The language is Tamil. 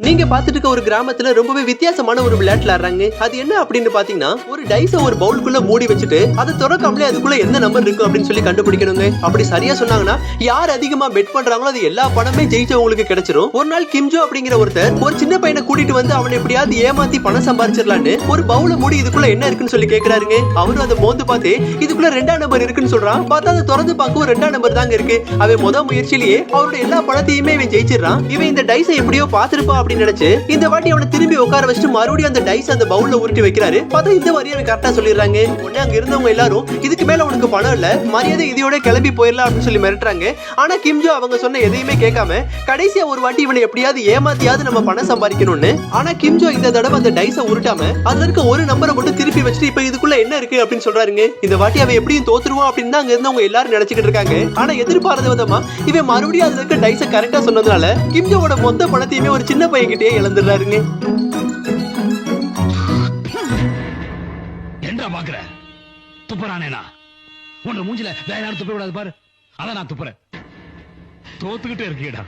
நீங்க பாத்துட்டு இருக்க ஒரு கிராமத்துல ரொம்பவே வித்தியாசமான ஒரு விளையாட்டு விளையாடுறாங்க. அது என்ன அப்படின்னு பாத்தீங்கன்னா, ஒரு டைஸ ஒரு பவுலுக்குள்ள மூடி வச்சுட்டு அதை திறக்காமலே அதுக்குள்ள எந்த நம்பர் இருக்கு அப்படின்னு சொல்லி கண்டுபிடிக்கணுங்க. அப்படி சரியா சொன்னாங்கன்னா யார் அதிகமா பெட் பண்றாங்களோ அது எல்லா பணமே ஜெயிச்சவங்களுக்கு கிடைச்சிரும். ஒரு நாள் கிம்ஜோ அப்படிங்கிற ஒருத்தர் ஒரு சின்ன பையனை கூட்டிட்டு வந்து அவனை எப்படியாவது ஏமாத்தி பணம் சம்பாதிச்சிடலான்னு ஒரு பவுல மூடி இதுக்குள்ள என்ன இருக்குன்னு சொல்லி கேக்குறாருங்க. அவரும் அதை மோந்து பார்த்து இதுக்குள்ள 2ஆம் நம்பர் இருக்குன்னு சொல்றான். பார்த்தா அதை திறந்து பார்க்கவும் 2ஆம் நம்பர் தாங்க இருக்கு. அவன் முத முயற்சியிலேயே அவரோட எல்லா பணத்தையுமே இவன் ஜெயிச்சிடறான். இவன் இந்த டைஸை எப்படியோ பாத்துருப்பா அப்படின்னு நினைச்சு இந்த வாட்டி அவனை திரும்பி உட்கார வச்சுட்டு மறுபடியும் அந்த டைஸ் அந்த பவுல்ல உருட்டி வைக்கிறாரு. பார்த்தா இந்த மாதிரி அவன் கரெக்டா சொல்லிடுறாங்க. உடனே அங்க இருந்தவங்க எல்லாரும் இதுக்கு மேல உனக்கு பணம் இல்ல, மரியாதை இதையோட கிளம்பி போயிடலாம் அப்படின்னு சொல்லி மிரட்டுறாங்க. ஆனா கிம்ஜோ அவங்க சொன்ன எதையுமே கேட்காம கடைசியா ஒரு வாட்டி இவனை எப்படியாவது ஏமாத்தியாவது நம்ம பணம் சம்பாதிக்கணும்னு. ஆனா கிம்ஜோ இந்த தடவை அந்த டைஸை உருட்டாம அதுல இருக்க ஒரு நம்பரை மட்டும் திருப்பி வச்சுட்டு இப்ப இதுக்குள்ள என்ன இருக்கு அப்படின்னு சொல்றாருங்க. இந்த வாட்டி அவன் எப்படியும் தோத்துருவான் அப்படின்னு தான் அங்க இருந்தவங்க எல்லாரும் நினைச்சுக்கிட்டு இருக்காங்க. ஆனா எதிர்பாராத விதமா இவன் மறுபடியும் அதுல இருக்க டைஸை கரெக்டா சொன்னதுனால கிம்ஜோவோட மொத்த பணத்தையுமே ஒரு சின்ன பையன்கிட்டயே இழந்துடுறாருங்க. என்ன பாக்குற? துப்புறானேனா? உன் மூஞ்சில வேற யாரும் துப்ப விடாது பாரு. அதான் நான் துப்புறேன். தோத்துக்கிட்டே இருக்கீடா.